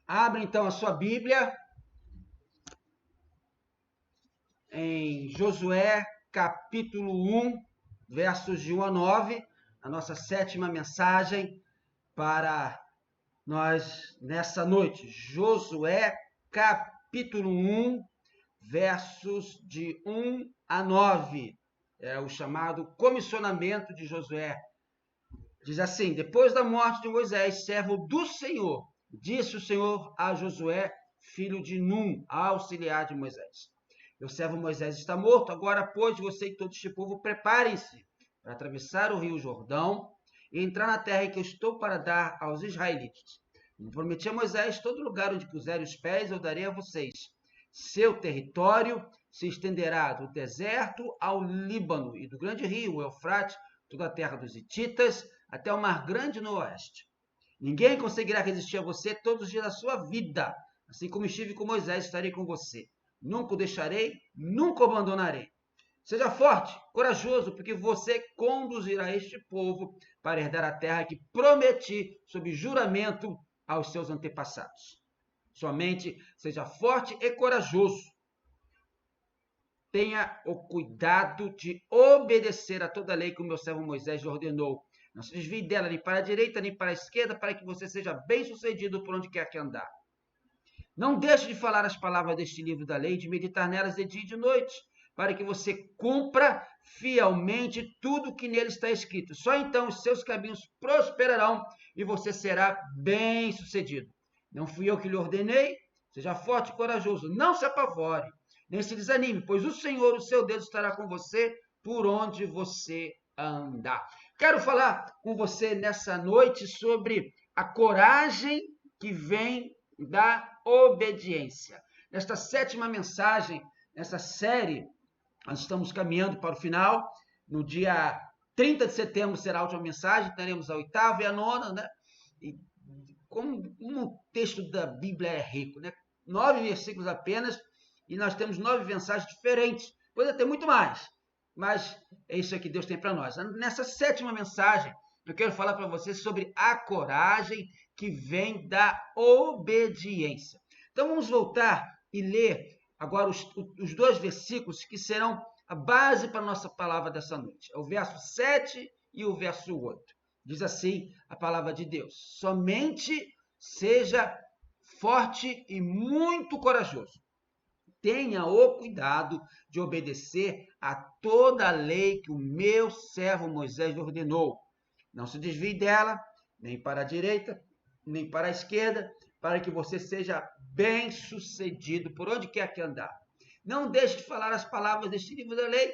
Abre então a sua Bíblia em Josué, capítulo 1, versos de 1 a 9, a nossa sétima mensagem para nós nessa noite. Josué, capítulo 1, versos de 1 a 9. É o chamado comissionamento de Josué. Diz assim: depois da morte de Moisés, servo do Senhor, disse o Senhor a Josué, filho de Num, auxiliar de Moisés: meu servo Moisés está morto, agora, pois, você e todo este povo preparem-se para atravessar o rio Jordão e entrar na terra que eu estou para dar aos israelitas. Como prometi a Moisés, todo lugar onde puserem os pés eu darei a vocês. Seu território se estenderá do deserto ao Líbano e do grande rio, o Eufrates, toda a terra dos hititas, até o mar grande no oeste. Ninguém conseguirá resistir a você todos os dias da sua vida. Assim como estive com Moisés, estarei com você. Nunca o deixarei, nunca o abandonarei. Seja forte, corajoso, porque você conduzirá este povo para herdar a terra que prometi sob juramento aos seus antepassados. Somente seja forte e corajoso. Tenha o cuidado de obedecer a toda a lei que o meu servo Moisés lhe ordenou. Não se desvie dela nem para a direita nem para a esquerda, para que você seja bem-sucedido por onde quer que andar. Não deixe de falar as palavras deste livro da lei, de meditar nelas de dia e de noite, para que você cumpra fielmente tudo o que nele está escrito. Só então os seus caminhos prosperarão e você será bem-sucedido. Não fui eu que lhe ordenei? Seja forte e corajoso, não se apavore, nem se desanime, pois o Senhor, o seu Deus, estará com você por onde você andar. Quero falar com você nessa noite sobre a coragem que vem da obediência. Nesta sétima mensagem, nessa série, nós estamos caminhando para o final. No dia 30 de setembro será a última mensagem, teremos a oitava e a nona, né? E como o texto da Bíblia é rico, né? 9 versículos apenas, e nós temos 9 mensagens diferentes. Pode ter muito mais, mas é isso que Deus tem para nós. Nessa sétima mensagem, eu quero falar para você sobre a coragem que vem da obediência. Então vamos voltar e ler agora os 2 versículos que serão a base para a nossa palavra dessa noite. É o verso 7 e o verso 8. Diz assim a palavra de Deus: somente seja forte e muito corajoso. Tenha o cuidado de obedecer a toda a lei que o meu servo Moisés ordenou. Não se desvie dela, nem para a direita, nem para a esquerda, para que você seja bem-sucedido por onde quer que andar. Não deixe de falar as palavras deste livro da lei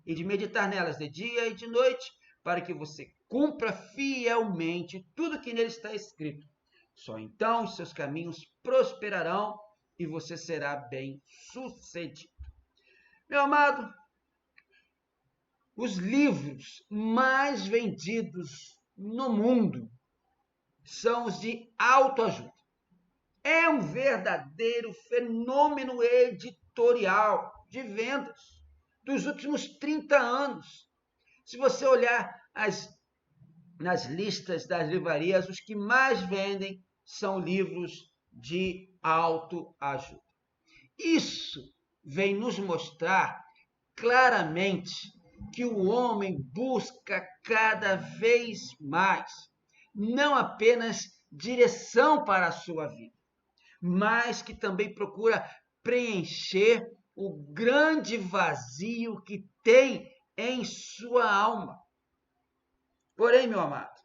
e de meditar nelas de dia e de noite, para que você cumpra fielmente tudo que nele está escrito. Só então os seus caminhos prosperarão e você será bem-sucedido. Meu amado, os livros mais vendidos no mundo são os de autoajuda. É um verdadeiro fenômeno editorial de vendas dos últimos 30 anos. Se você olhar nas listas das livrarias, os que mais vendem são livros de autoajuda. Isso vem nos mostrar claramente que o homem busca cada vez mais não apenas direção para a sua vida, mas que também procura preencher o grande vazio que tem em sua alma. Porém, meu amado,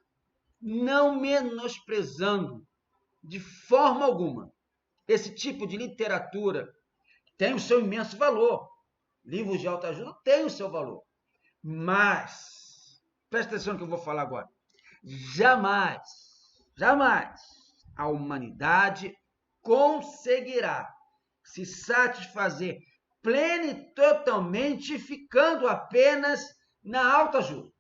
não menosprezando de forma alguma esse tipo de literatura, tem o seu imenso valor. Livros de autoajuda têm o seu valor. Mas, presta atenção no que eu vou falar agora. Jamais, jamais a humanidade conseguirá se satisfazer plena e totalmente ficando apenas na autoajuda.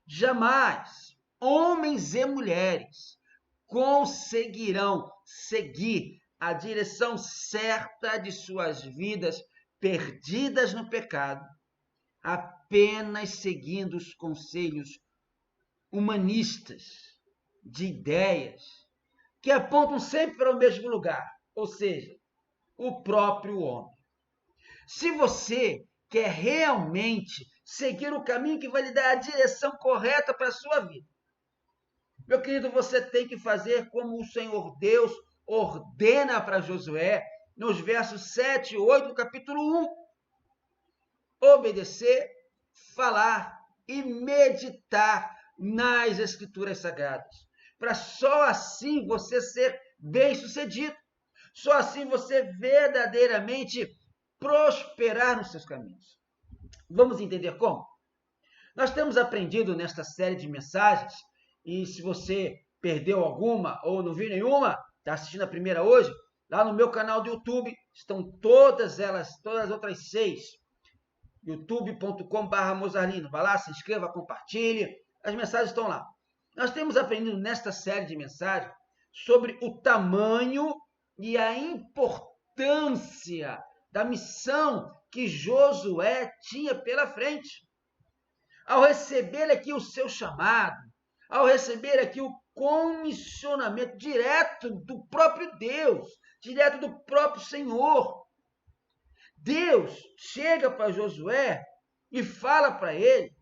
Jamais homens e mulheres conseguirão seguir a direção certa de suas vidas perdidas no pecado, apenas seguindo os conselhos humanistas de ideias que apontam sempre para o mesmo lugar, ou seja, o próprio homem. Se você quer realmente seguir o caminho que vai lhe dar a direção correta para a sua vida, meu querido, você tem que fazer como o Senhor Deus ordena para Josué, nos versos 7 e 8 do capítulo 1. Obedecer, falar e meditar nas Escrituras Sagradas, para só assim você ser bem-sucedido, só assim você verdadeiramente prosperar nos seus caminhos. Vamos entender como? Nós temos aprendido nesta série de mensagens, e se você perdeu alguma ou não viu nenhuma, está assistindo a primeira hoje, lá no meu canal do YouTube estão todas elas, todas as outras 6, youtube.com/Mozarlino. Vai lá, se inscreva, compartilhe, as mensagens estão lá. Nós temos aprendido nesta série de mensagens sobre o tamanho e a importância da missão que Josué tinha pela frente. Ao receber aqui o seu chamado, ao receber aqui o comissionamento direto do próprio Deus, direto do próprio Senhor, Deus chega para Josué e fala para ele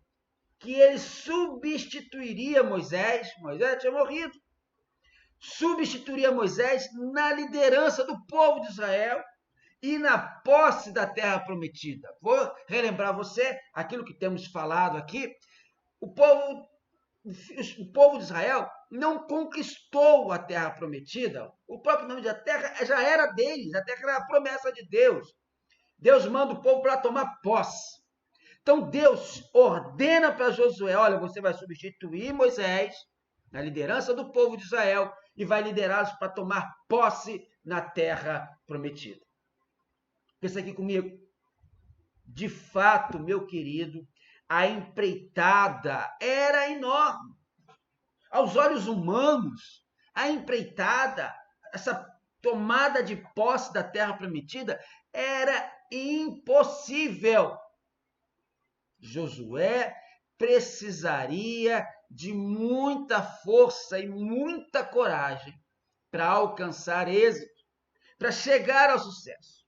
que ele substituiria Moisés. Moisés tinha morrido. Substituiria Moisés na liderança do povo de Israel e na posse da terra prometida. Vou relembrar você aquilo que temos falado aqui. O povo de Israel não conquistou a terra prometida. O próprio nome da terra já era deles, a terra era a promessa de Deus. Deus manda o povo para tomar posse. Então Deus ordena para Josué, olha, você vai substituir Moisés na liderança do povo de Israel e vai liderá-los para tomar posse na terra prometida. Pensa aqui comigo. De fato, meu querido, a empreitada era enorme. Aos olhos humanos, a empreitada, essa tomada de posse da terra prometida, era impossível. Josué precisaria de muita força e muita coragem para alcançar êxito, para chegar ao sucesso.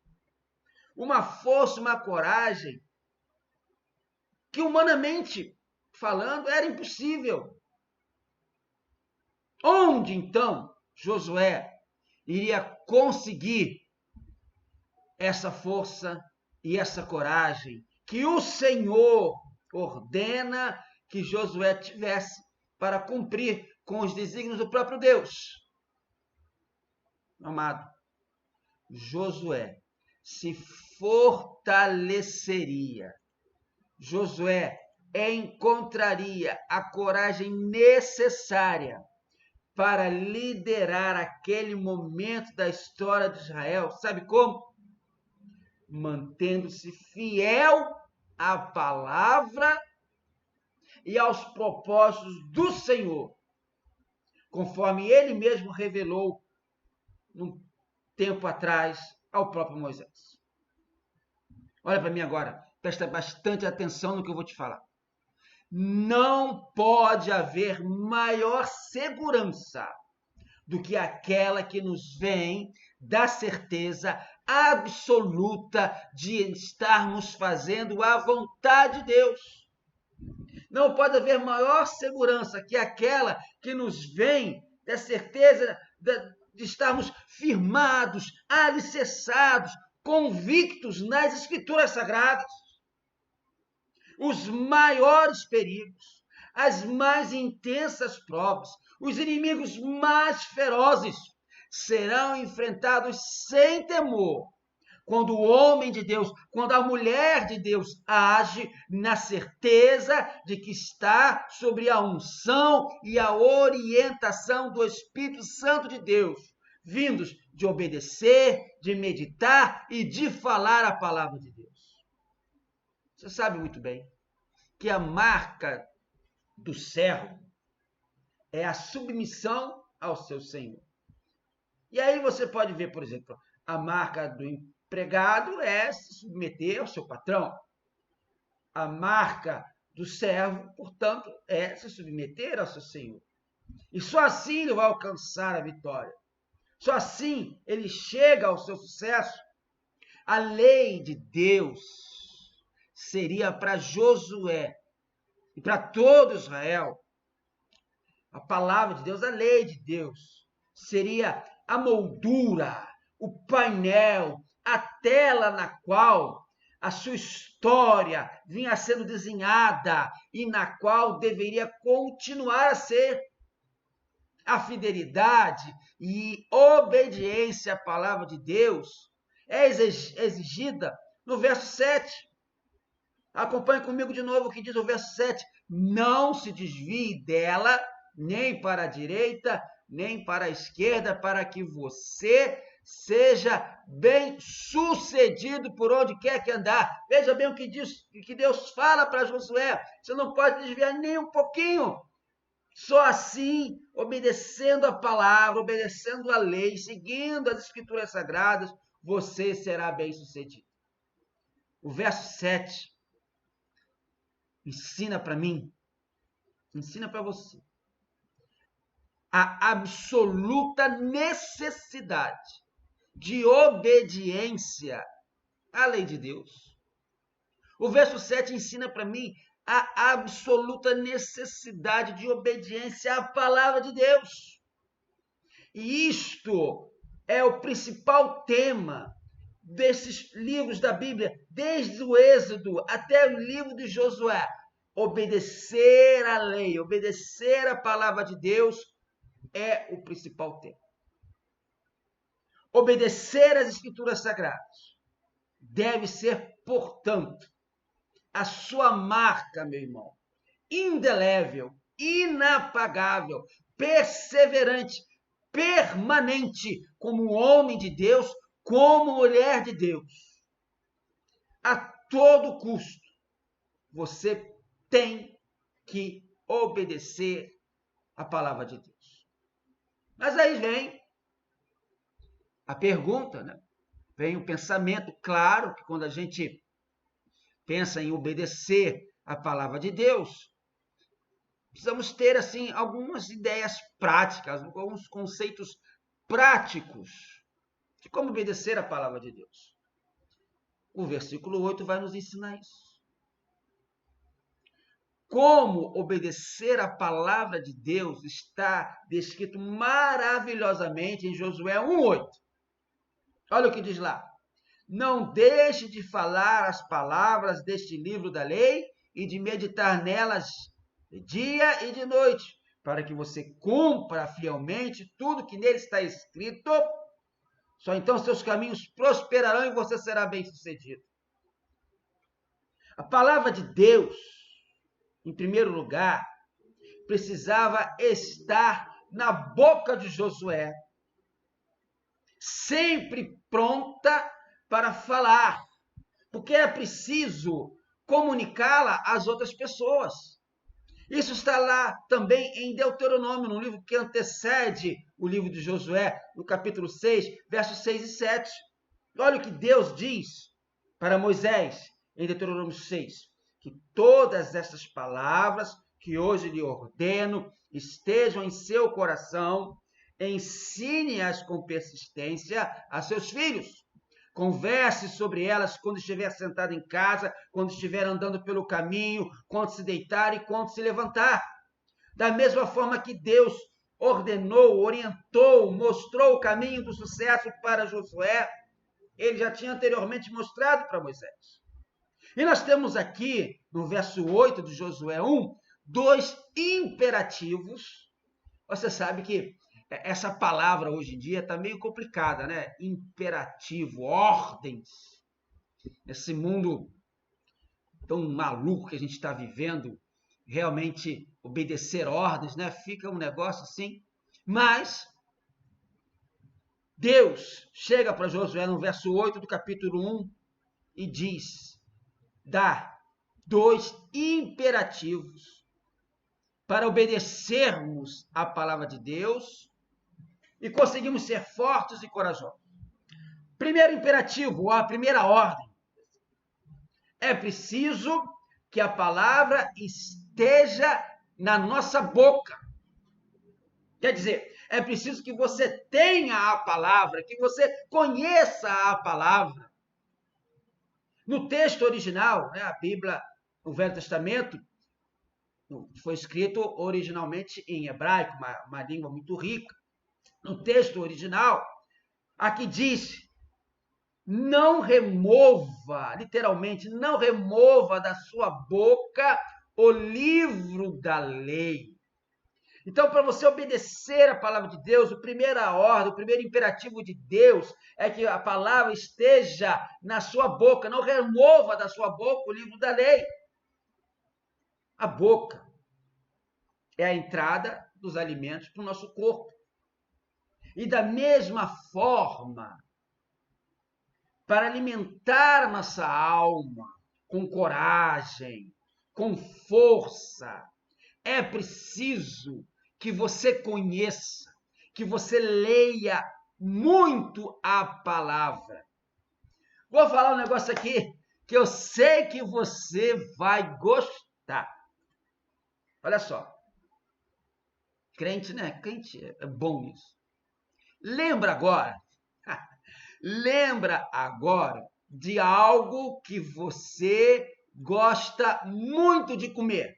Uma força, uma coragem que, humanamente falando, era impossível. Onde, então, Josué iria conseguir essa força e essa coragem que o Senhor ordena que Josué tivesse para cumprir com os desígnios do próprio Deus? Amado, Josué se fortaleceria. Josué encontraria a coragem necessária para liderar aquele momento da história de Israel. Sabe como? Mantendo-se fiel à palavra e aos propósitos do Senhor, conforme ele mesmo revelou um tempo atrás ao próprio Moisés. Olha para mim agora, presta bastante atenção no que eu vou te falar. Não pode haver maior segurança do que aquela que nos vem da certeza absoluta de estarmos fazendo a vontade de Deus. Não pode haver maior segurança que aquela que nos vem da certeza de estarmos firmados, alicerçados, convictos nas Escrituras Sagradas. Os maiores perigos, as mais intensas provas, os inimigos mais ferozes serão enfrentados sem temor quando o homem de Deus, quando a mulher de Deus age na certeza de que está sobre a unção e a orientação do Espírito Santo de Deus, vindos de obedecer, de meditar e de falar a palavra de Deus. Você sabe muito bem que a marca do servo é a submissão ao seu senhor. E aí você pode ver, por exemplo, a marca do empregado é se submeter ao seu patrão. A marca do servo, portanto, é se submeter ao seu senhor. E só assim ele vai alcançar a vitória. Só assim ele chega ao seu sucesso. A lei de Deus seria para Josué e para todo Israel. A palavra de Deus, a lei de Deus, seria a moldura, o painel, a tela na qual a sua história vinha sendo desenhada e na qual deveria continuar a ser. A fidelidade e obediência à palavra de Deus é exigida no verso 7. Acompanhe comigo de novo o que diz o verso 7. Não se desvie dela, nem para a direita, nem para a esquerda, para que você seja bem sucedido por onde quer que andar. Veja bem o que diz, que Deus fala para Josué. Você não pode desviar nem um pouquinho. Só assim, obedecendo a palavra, obedecendo a lei, seguindo as escrituras sagradas, você será bem sucedido. O verso 7 ensina para mim, ensina para você, a absoluta necessidade de obediência à lei de Deus. O verso 7 ensina para mim a absoluta necessidade de obediência à palavra de Deus. E isto é o principal tema desses livros da Bíblia, desde o Êxodo até o livro de Josué. Obedecer à lei, obedecer à palavra de Deus é o principal tema. Obedecer às Escrituras Sagradas deve ser, portanto, a sua marca, meu irmão, indelével, inapagável, perseverante, permanente, como homem de Deus, como mulher de Deus. A todo custo, você tem que obedecer a palavra de Deus. Mas aí vem a pergunta, né? Vem o pensamento. Claro que quando a gente pensa em obedecer a palavra de Deus, precisamos ter assim algumas ideias práticas, alguns conceitos práticos de como obedecer a palavra de Deus. O versículo 8 vai nos ensinar isso. Como obedecer a palavra de Deus está descrito maravilhosamente em Josué 1:8. Olha o que diz lá. Não deixe de falar as palavras deste livro da lei e de meditar nelas de dia e de noite, para que você cumpra fielmente tudo que nele está escrito. Só então seus caminhos prosperarão e você será bem-sucedido. A palavra de Deus, em primeiro lugar, precisava estar na boca de Josué, sempre pronta para falar, porque é preciso comunicá-la às outras pessoas. Isso está lá também em Deuteronômio, no livro que antecede o livro de Josué, no capítulo 6, versos 6 e 7. Olha o que Deus diz para Moisés em Deuteronômio 6, que todas essas palavras que hoje lhe ordeno estejam em seu coração, ensine-as com persistência a seus filhos. Converse sobre elas quando estiver sentado em casa, quando estiver andando pelo caminho, quando se deitar e quando se levantar. Da mesma forma que Deus ordenou, orientou, mostrou o caminho do sucesso para Josué, ele já tinha anteriormente mostrado para Moisés. E nós temos aqui, no verso 8 de Josué 1, dois imperativos. Você sabe que essa palavra hoje em dia está meio complicada, né? Imperativo, ordens. Esse mundo tão maluco que a gente está vivendo, realmente obedecer ordens, né? Fica um negócio assim. Mas Deus chega para Josué no verso 8 do capítulo 1 e dá dois imperativos para obedecermos à palavra de Deus e conseguimos ser fortes e corajosos. Primeiro imperativo, a primeira ordem. É preciso que a palavra esteja na nossa boca. Quer dizer, É preciso que você tenha a palavra, que você conheça a palavra. No texto original, né, a Bíblia, o Velho Testamento, foi escrito originalmente em hebraico, uma língua muito rica. No texto original, aqui diz: não remova, literalmente, não remova da sua boca o livro da lei. Então, para você obedecer a palavra de Deus, a primeira ordem, o primeiro imperativo de Deus é que a palavra esteja na sua boca. Não remova da sua boca o livro da lei. A boca é a entrada dos alimentos para o nosso corpo. E da mesma forma, para alimentar a nossa alma com coragem, com força, é preciso que você conheça, que você leia muito a palavra. Vou falar um negócio aqui que eu sei que você vai gostar. Olha só. Crente, né? Crente é bom isso. Lembra agora de algo que você gosta muito de comer.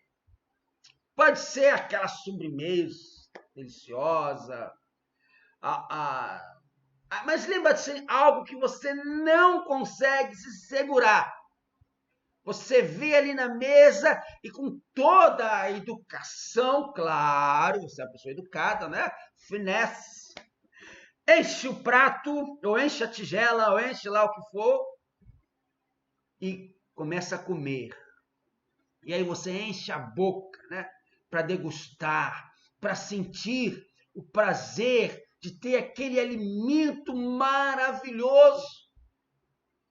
Pode ser aquela sobremesa deliciosa, mas lembra de ser algo que você não consegue se segurar. Você vê ali na mesa e com toda a educação, claro, você é uma pessoa educada, né? Finesse. Enche o prato, ou enche a tigela, ou enche lá o que for, e começa a comer. E aí você enche a boca, né? Para degustar, para sentir o prazer de ter aquele alimento maravilhoso.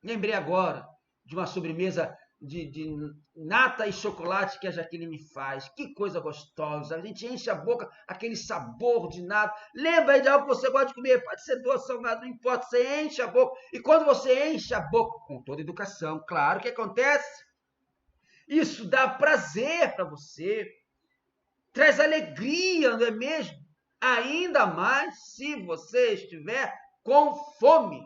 Lembrei agora de uma sobremesa de nata e chocolate que a Jaqueline faz. Que coisa gostosa. A gente enche a boca, aquele sabor de nata. Lembra aí de algo que você gosta de comer. Pode ser doce, salgado, não importa. Você enche a boca. E quando você enche a boca, com toda educação, claro, o que acontece? Isso dá prazer para você. Traz alegria, não é mesmo? Ainda mais se você estiver com fome.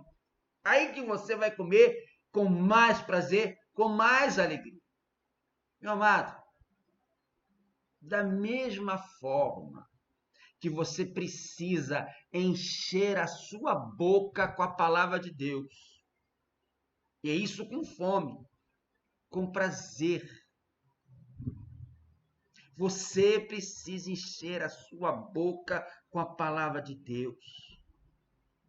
Aí que você vai comer com mais prazer, com mais alegria. Meu amado, da mesma forma que você precisa encher a sua boca com a palavra de Deus, e é isso com fome, com prazer, você precisa encher a sua boca com a palavra de Deus.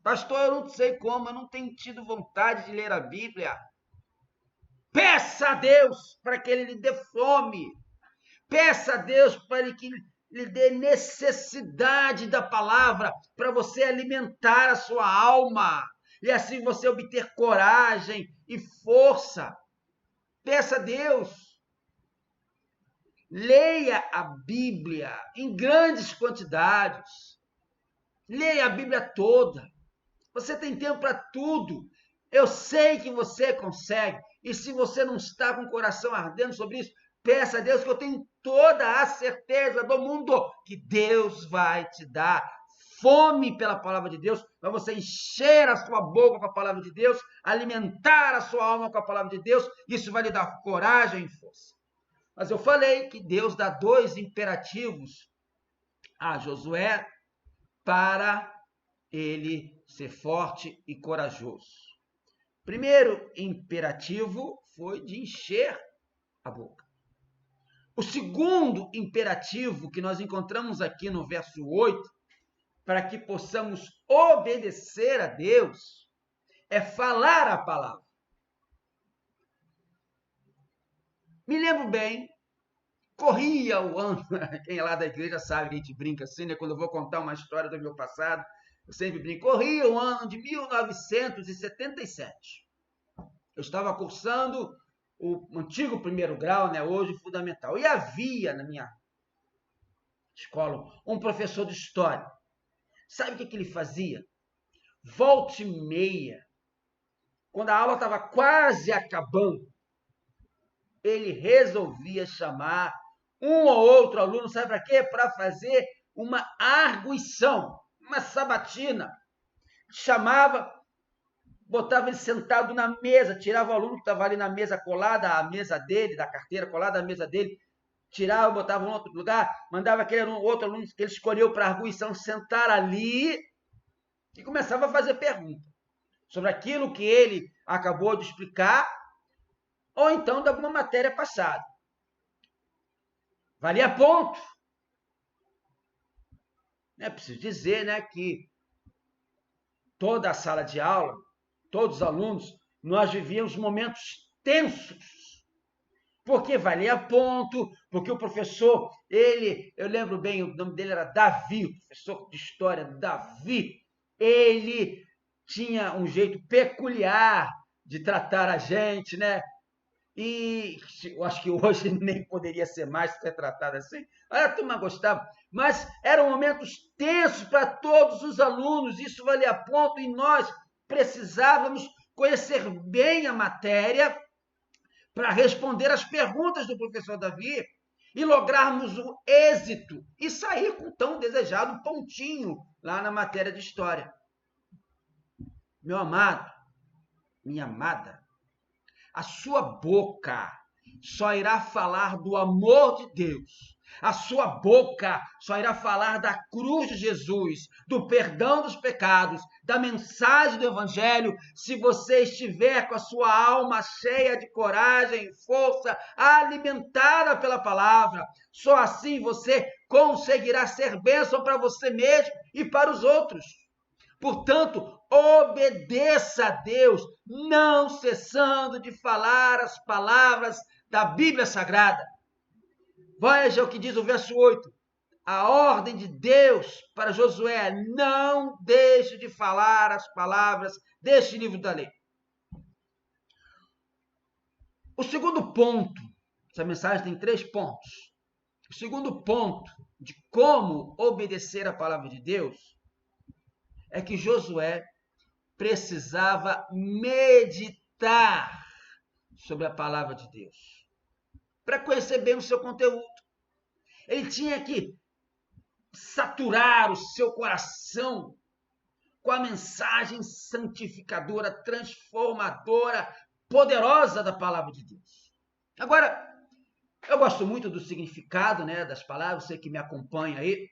Pastor, eu não sei como, eu não tenho tido vontade de ler a Bíblia. Peça a Deus para que Ele lhe dê fome. Peça a Deus para que lhe dê necessidade da palavra para você alimentar a sua alma. E assim você obter coragem e força. Peça a Deus. Leia a Bíblia em grandes quantidades. Leia a Bíblia toda. Você tem tempo para tudo. Eu sei que você consegue. E se você não está com o coração ardendo sobre isso, peça a Deus, que eu tenho toda a certeza do mundo que Deus vai te dar fome pela palavra de Deus, para você encher a sua boca com a palavra de Deus, alimentar a sua alma com a palavra de Deus. Isso vai lhe dar coragem e força. Mas eu falei que Deus dá 2 imperativos a Josué para ele ser forte e corajoso. Primeiro imperativo foi de encher a boca. O segundo imperativo que nós encontramos aqui no verso 8, para que possamos obedecer a Deus, é falar a palavra. Me lembro bem, corria o ano, quem é lá da igreja sabe que a gente brinca assim, né? Quando eu vou contar uma história do meu passado, eu sempre brinco, corria o ano de 1977. Eu estava cursando o antigo primeiro grau, né? Hoje fundamental. E havia na minha escola um professor de história. Sabe o que ele fazia? Volta e meia, quando a aula estava quase acabando, ele resolvia chamar um ou outro aluno, sabe para quê? Para fazer uma arguição. uma sabatina, chamava, botava ele sentado na mesa, tirava o aluno que estava ali na mesa colada à mesa dele, da carteira colada à mesa dele, tirava, botava em outro lugar, mandava aquele outro aluno que ele escolheu para a arguição sentar ali e começava a fazer perguntas sobre aquilo que ele acabou de explicar ou então de alguma matéria passada. Valia ponto. É preciso dizer, né, que toda a sala de aula, todos os alunos, nós vivíamos momentos tensos, porque valia ponto, porque o professor, eu lembro bem, o nome dele era Davi, o professor de história, Davi, ele tinha um jeito peculiar de tratar a gente, né? E eu acho que hoje nem poderia ser mais retratado assim. A turma gostava, mas eram momentos tensos para todos os alunos, isso valia ponto e nós precisávamos conhecer bem a matéria para responder as perguntas do professor Davi e lograrmos o êxito e sair com o tão desejado pontinho lá na matéria de história. Meu amado, minha amada, a sua boca só irá falar do amor de Deus. A sua boca só irá falar da cruz de Jesus, do perdão dos pecados, da mensagem do Evangelho, se você estiver com a sua alma cheia de coragem e força, alimentada pela palavra. Só assim você conseguirá ser bênção para você mesmo e para os outros. Portanto, obedeça a Deus, não cessando de falar as palavras da Bíblia Sagrada. Veja o que diz o verso 8. A ordem de Deus para Josué: não deixe de falar as palavras deste livro da lei. O segundo ponto, essa mensagem tem 3 pontos. O segundo ponto de como obedecer a palavra de Deus é que Josué precisava meditar sobre a palavra de Deus para conhecer bem o seu conteúdo. Ele tinha que saturar o seu coração com a mensagem santificadora, transformadora, poderosa da palavra de Deus. Agora, eu gosto muito do significado, né, das palavras, você que me acompanha aí,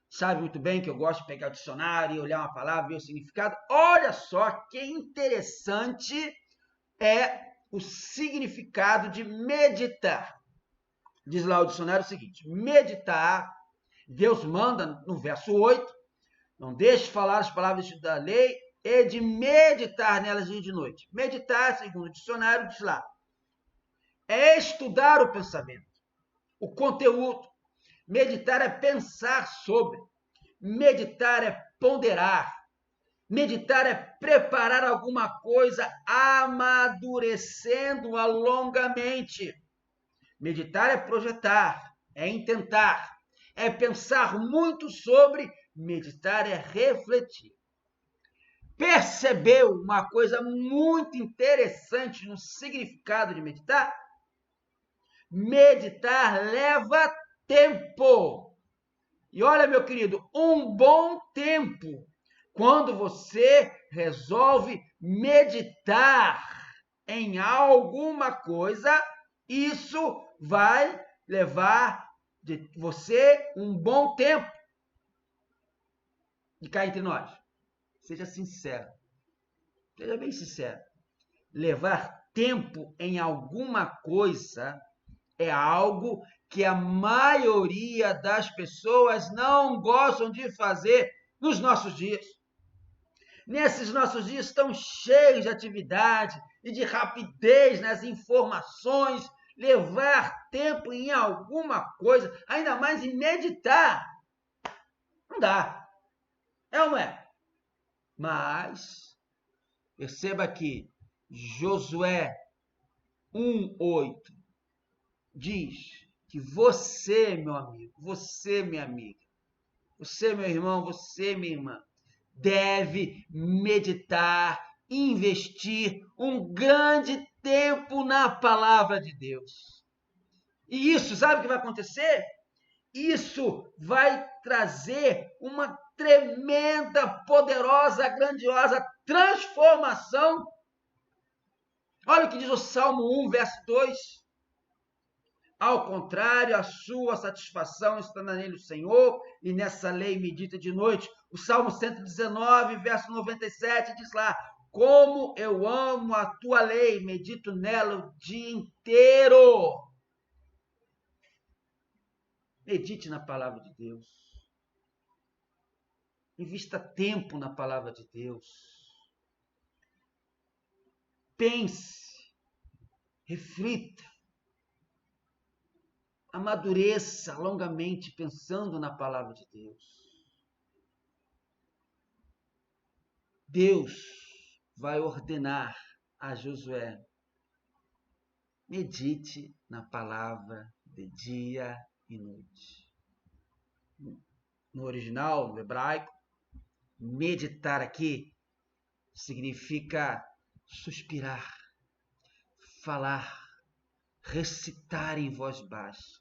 sabe muito bem que eu gosto de pegar o dicionário e olhar uma palavra, ver o significado. Olha só que interessante é o significado de meditar. Diz lá o dicionário o seguinte: meditar, Deus manda no verso 8, não deixe de falar as palavras da lei e de meditar nelas dia e de noite. Meditar, segundo o dicionário, diz lá, é estudar o pensamento, o conteúdo. Meditar é pensar sobre. Meditar é ponderar. Meditar é preparar alguma coisa amadurecendo-a longamente. Meditar é projetar, é intentar, é pensar muito sobre. Meditar é refletir. Percebeu uma coisa muito interessante no significado de meditar? Meditar leva tempo. E olha, meu querido, um bom tempo. Quando você resolve meditar em alguma coisa, isso vai levar de você um bom tempo. E cá entre nós, seja sincero. Seja bem sincero. Levar tempo em alguma coisa é algo que a maioria das pessoas não gostam de fazer nos nossos dias. Nesses nossos dias tão cheios de atividade e de rapidez nas informações, levar tempo em alguma coisa, ainda mais em meditar, não dá. É ou não é? Mas, perceba que Josué 1:8 diz que você, meu amigo, você, minha amiga, você, meu irmão, você, minha irmã, deve meditar, investir um grande tempo na palavra de Deus. E isso, sabe o que vai acontecer? Isso vai trazer uma tremenda, poderosa, grandiosa transformação. Olha o que diz o Salmo 1, verso 2. Ao contrário, a sua satisfação está nele, o Senhor, e nessa lei medita de noite. O Salmo 119, verso 97, diz lá: como eu amo a tua lei, medito nela o dia inteiro. Medite na palavra de Deus. Invista tempo na palavra de Deus. Pense, reflita, amadureça longamente pensando na palavra de Deus. Deus vai ordenar a Josué: medite na palavra de dia e noite. No original, no hebraico, meditar aqui significa suspirar, falar, recitar em voz baixa.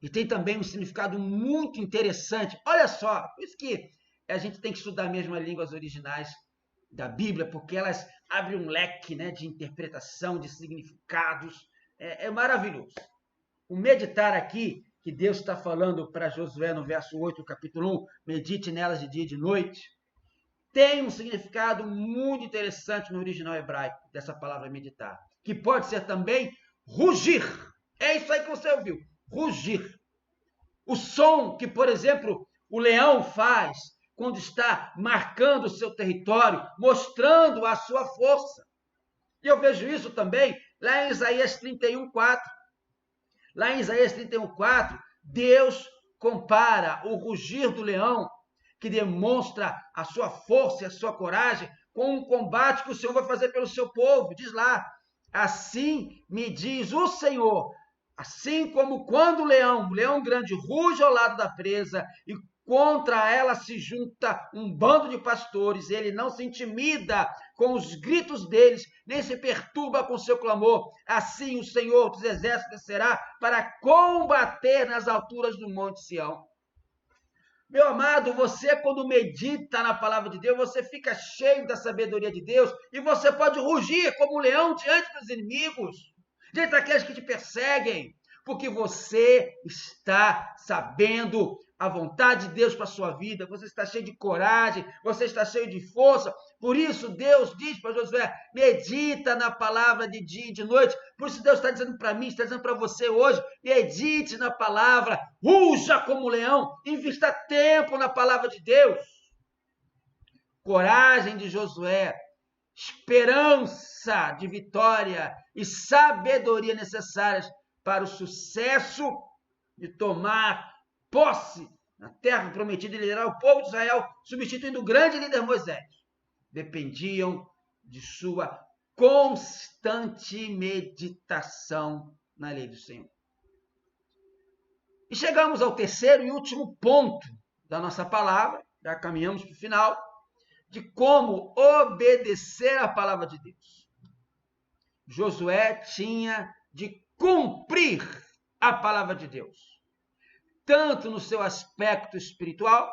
E tem também um significado muito interessante. Olha só, por isso que a gente tem que estudar mesmo as línguas originais da Bíblia, porque elas abrem um leque, né, de interpretação, de significados. É maravilhoso. O meditar aqui, que Deus está falando para Josué no verso 8 do capítulo 1, medite nelas de dia e de noite, tem um significado muito interessante no original hebraico dessa palavra meditar, que pode ser também rugir. É isso aí que você ouviu, rugir. O som que, por exemplo, o leão faz quando está marcando o seu território, mostrando a sua força. E eu vejo isso também lá em Isaías 31:4. Lá em Isaías 31:4, Deus compara o rugir do leão, que demonstra a sua força e a sua coragem, com um combate que o Senhor vai fazer pelo seu povo. Diz lá: assim me diz o Senhor, assim como quando o leão grande ruge ao lado da presa e contra ela se junta um bando de pastores, ele não se intimida com os gritos deles, nem se perturba com seu clamor. Assim o Senhor dos exércitos descerá para combater nas alturas do Monte Sião. Meu amado, você quando medita na palavra de Deus, você fica cheio da sabedoria de Deus e você pode rugir como um leão diante dos inimigos, diante daqueles que te perseguem, porque você está sabendo a vontade de Deus para a sua vida, você está cheio de coragem, você está cheio de força. Por isso Deus diz para Josué: medita na palavra de dia e de noite. Por isso Deus está dizendo para mim, está dizendo para você hoje: medite na palavra, ruja como leão, invista tempo na palavra de Deus. Coragem de Josué, esperança de vitória e sabedoria necessárias para o sucesso de tomar posse na terra prometida e liderar o povo de Israel, substituindo o grande líder Moisés, dependiam de sua constante meditação na lei do Senhor. E chegamos ao terceiro e último ponto da nossa palavra, já caminhamos para o final, de como obedecer à palavra de Deus. Josué tinha de cumprir a palavra de Deus, tanto no seu aspecto espiritual,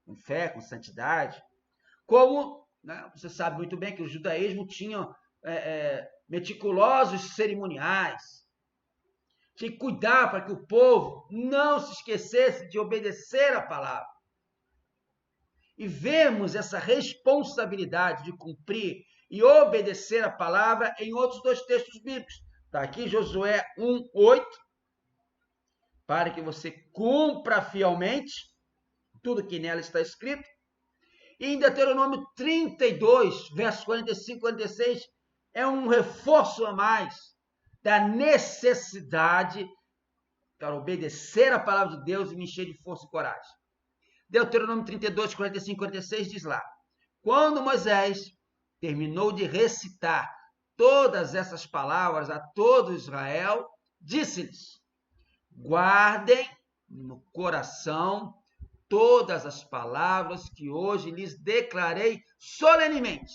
com fé, com santidade, como, né, você sabe muito bem que o judaísmo tinha meticulosos cerimoniais, tinha que cuidar para que o povo não se esquecesse de obedecer a palavra. E vemos essa responsabilidade de cumprir e obedecer a palavra em outros dois textos bíblicos. Está aqui Josué 1:8, para que você cumpra fielmente tudo que nela está escrito. E em Deuteronômio 32, versos 45 e 46, é um reforço a mais da necessidade para obedecer a palavra de Deus e me encher de força e coragem. Deuteronômio 32, 45 e 46 diz lá: quando Moisés terminou de recitar todas essas palavras a todo Israel, disse-lhes: guardem no coração todas as palavras que hoje lhes declarei solenemente,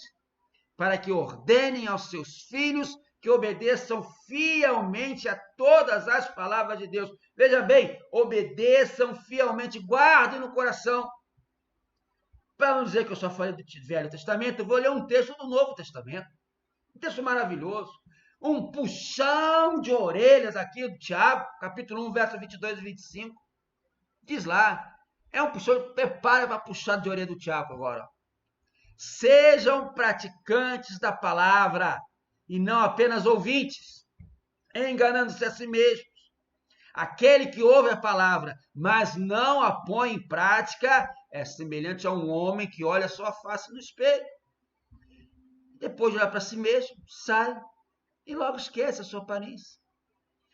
para que ordenem aos seus filhos que obedeçam fielmente a todas as palavras de Deus. Veja bem, obedeçam fielmente, guardem no coração. Para não dizer que eu só falei do Velho Testamento, eu vou ler um texto do Novo Testamento. Um texto maravilhoso. Um puxão de orelhas aqui do Tiago, capítulo 1, verso 22 e 25. Diz lá, é um puxão, prepara para puxar de orelha do Tiago agora. Sejam praticantes da palavra e não apenas ouvintes, enganando-se a si mesmos. Aquele que ouve a palavra, mas não a põe em prática, é semelhante a um homem que olha a sua face no espelho. Depois de olhar para si mesmo, sai e logo esquece a sua aparência.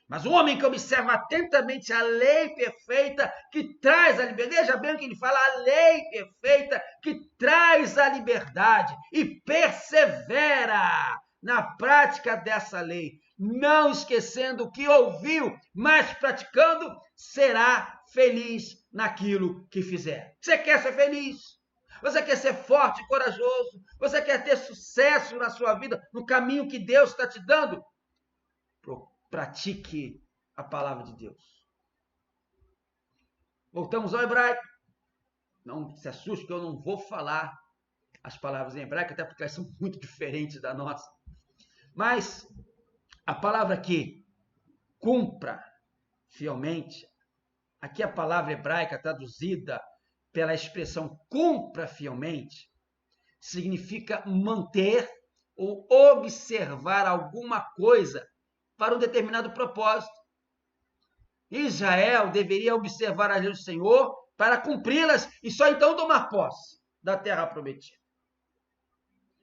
Mas o homem que observa atentamente a lei perfeita que traz a liberdade, veja bem o que ele fala, a lei perfeita que traz a liberdade e persevera na prática dessa lei, não esquecendo o que ouviu, mas praticando, será feliz naquilo que fizer. Você quer ser feliz? Você quer ser forte e corajoso? Você quer ter sucesso na sua vida, no caminho que Deus está te dando? Pratique a palavra de Deus. Voltamos ao hebraico. Não se assuste que eu não vou falar as palavras em hebraico, até porque elas são muito diferentes da nossa. Mas a palavra aqui, cumpra fielmente, aqui a palavra hebraica traduzida pela expressão cumpra fielmente, significa manter ou observar alguma coisa para um determinado propósito. Israel deveria observar as leis do Senhor para cumpri-las e só então tomar posse da terra prometida.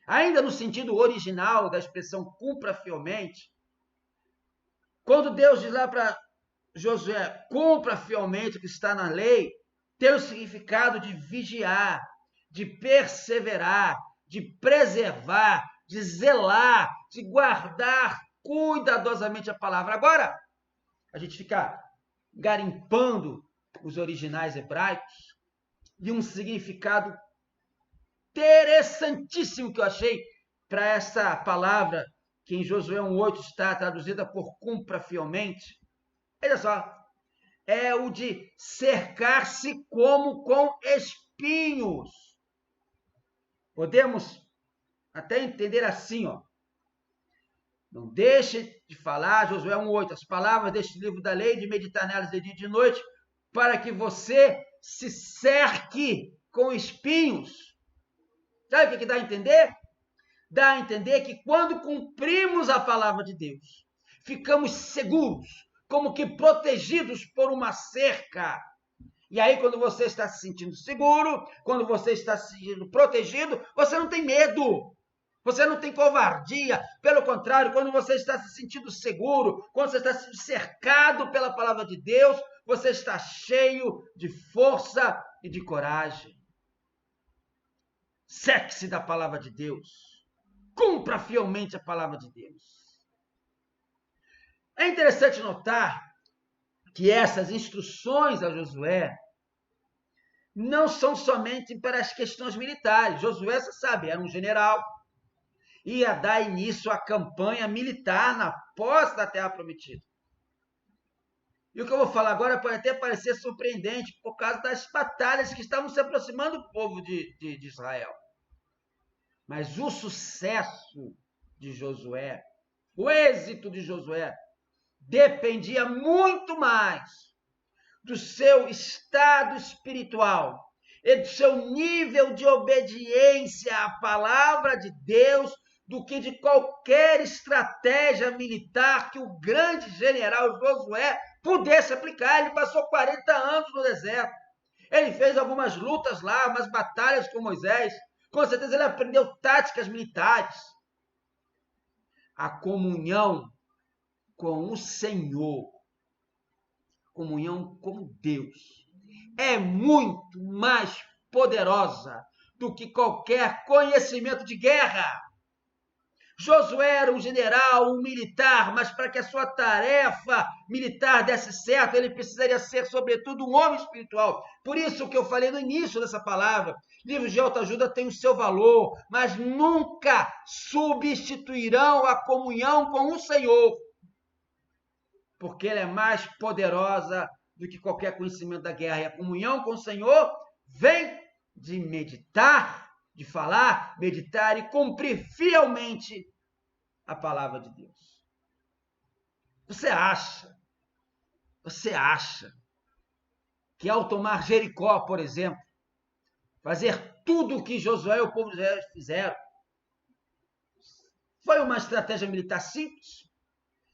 Ainda no sentido original da expressão cumpra fielmente, quando Deus diz lá para Josué, cumpra fielmente o que está na lei, tem o significado de vigiar, de perseverar, de preservar, de zelar, de guardar cuidadosamente a palavra. Agora, a gente fica garimpando os originais hebraicos e um significado interessantíssimo que eu achei para essa palavra que em Josué 1,8 está traduzida por cumpra fielmente. Olha só, é o de cercar-se como com espinhos. Podemos até entender assim, ó. Não deixe de falar, Josué 1,8, as palavras deste livro da lei, de meditar nelas de dia e de noite, para que você se cerque com espinhos. Sabe o que dá a entender? Dá a entender que quando cumprimos a palavra de Deus, ficamos seguros, como que protegidos por uma cerca. E aí, quando você está se sentindo seguro, quando você está se sentindo protegido, você não tem medo. Você não tem covardia, pelo contrário, quando você está se sentindo seguro, quando você está sendo cercado pela palavra de Deus, você está cheio de força e de coragem. Cerque-se da palavra de Deus. Cumpra fielmente a palavra de Deus. É interessante notar que essas instruções a Josué não são somente para as questões militares. Josué, você sabe, era um general, ia dar início à campanha militar na posse da terra prometida. E o que eu vou falar agora pode até parecer surpreendente por causa das batalhas que estavam se aproximando do povo de Israel. Mas o sucesso de Josué, o êxito de Josué, dependia muito mais do seu estado espiritual e do seu nível de obediência à palavra de Deus do que de qualquer estratégia militar que o grande general Josué pudesse aplicar. Ele passou 40 anos no deserto. Ele fez algumas lutas lá, umas batalhas com Moisés. Com certeza ele aprendeu táticas militares. A comunhão com o Senhor, comunhão com Deus, é muito mais poderosa do que qualquer conhecimento de guerra. Josué era um general, um militar, mas para que a sua tarefa militar desse certo, ele precisaria ser, sobretudo, um homem espiritual. Por isso que eu falei no início dessa palavra, livros de autoajuda têm o seu valor, mas nunca substituirão a comunhão com o Senhor, porque ela é mais poderosa do que qualquer conhecimento da guerra. E a comunhão com o Senhor vem de meditar, de falar, meditar e cumprir fielmente a palavra de Deus. Você acha que ao tomar Jericó, por exemplo, fazer tudo o que Josué e o povo de Israel fizeram, foi uma estratégia militar simples?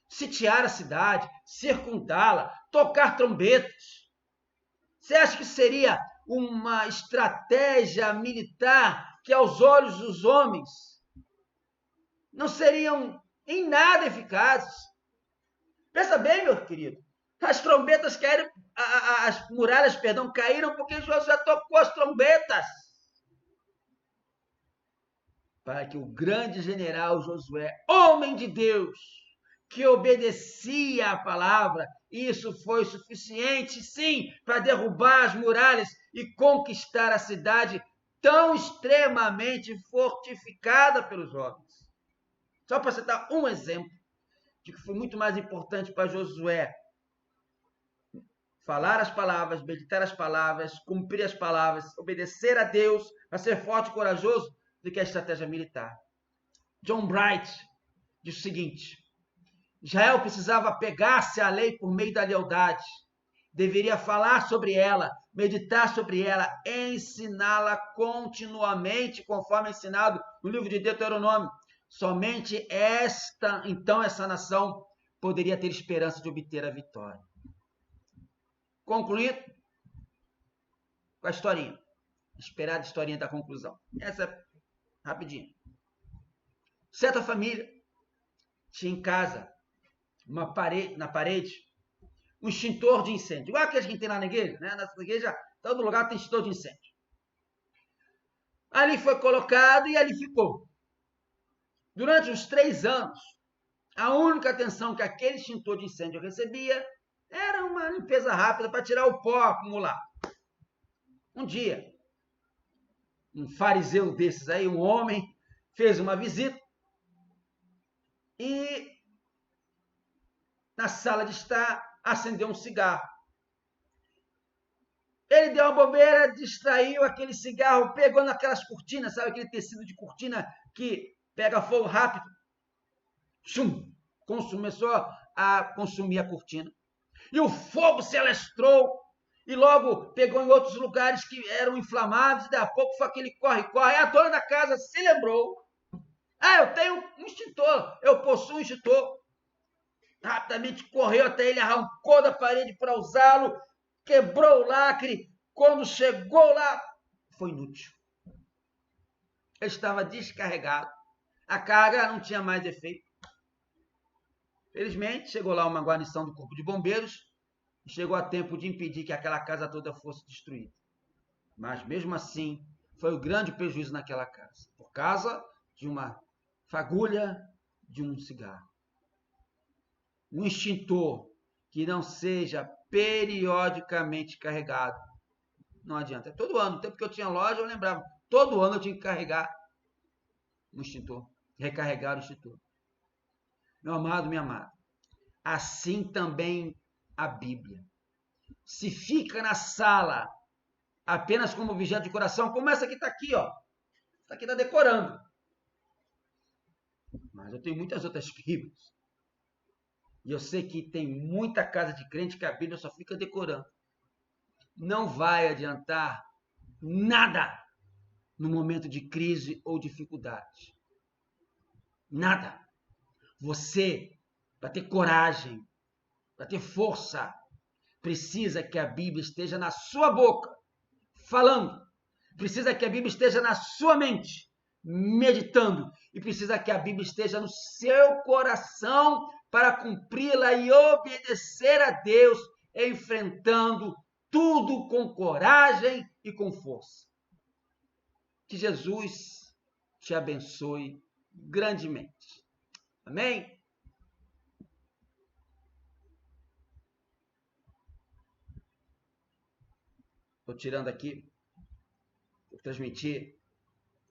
Sitiar a cidade, circundá-la, tocar trombetas. Você acha que seria uma estratégia militar que, aos olhos dos homens, não seriam em nada eficazes? Pensa bem, meu querido. As trombetas caíram, as muralhas, caíram porque Josué tocou as trombetas. Para que o grande general Josué, homem de Deus, que obedecia à palavra, isso foi suficiente, sim, para derrubar as muralhas e conquistar a cidade tão extremamente fortificada pelos homens. Só para citar um exemplo de que foi muito mais importante para Josué falar as palavras, meditar as palavras, cumprir as palavras, obedecer a Deus, para ser forte e corajoso, do que a estratégia militar. John Bright diz o seguinte: Israel precisava apegar-se à lei por meio da lealdade. Deveria falar sobre ela, meditar sobre ela, ensiná-la continuamente, conforme ensinado no livro de Deuteronômio. Somente essa nação poderia ter esperança de obter a vitória. Concluído com a historinha. Esperada historinha da conclusão. Essa, rapidinho. Certa família tinha em casa, na parede, um extintor de incêndio. Igual aqueles que tem lá na igreja, né? Na igreja, todo lugar tem extintor de incêndio. Ali foi colocado e ali ficou. Durante uns 3 anos, a única atenção que aquele extintor de incêndio recebia era uma limpeza rápida para tirar o pó acumulado. Um dia, um fariseu desses aí, um homem, fez uma visita e na sala de estar acendeu um cigarro. Ele deu uma bobeira, distraiu aquele cigarro, pegou naquelas cortinas, sabe aquele tecido de cortina que pega fogo rápido? Começou a consumir a cortina. E o fogo se alastrou e logo pegou em outros lugares que eram inflamados, e daí a pouco foi aquele corre-corre. A dona da casa se lembrou: eu tenho um extintor, eu possuo um extintor. Rapidamente correu até ele, arrancou da parede para usá-lo, quebrou o lacre. Quando chegou lá, foi inútil. Ele estava descarregado. A carga não tinha mais efeito. Felizmente, chegou lá uma guarnição do Corpo de Bombeiros e chegou a tempo de impedir que aquela casa toda fosse destruída. Mas, mesmo assim, foi um grande prejuízo naquela casa, por causa de uma fagulha de um cigarro. Um extintor que não seja periodicamente carregado, não adianta. Todo ano, no tempo que eu tinha loja, eu lembrava, todo ano eu tinha que carregar um extintor, recarregar o extintor. Meu amado, minha amada, assim também a Bíblia. Se fica na sala apenas como objeto de coração, como essa que está aqui, ó. Essa aqui está decorando. Mas eu tenho muitas outras Bíblias. E eu sei que tem muita casa de crente que a Bíblia só fica decorando. Não vai adiantar nada no momento de crise ou dificuldade. Nada. Você, para ter coragem, para ter força, precisa que a Bíblia esteja na sua boca, falando. Precisa que a Bíblia esteja na sua mente, meditando. E precisa que a Bíblia esteja no seu coração para cumpri-la e obedecer a Deus, enfrentando tudo com coragem e com força. Que Jesus te abençoe grandemente. Amém? Estou tirando aqui, vou transmitir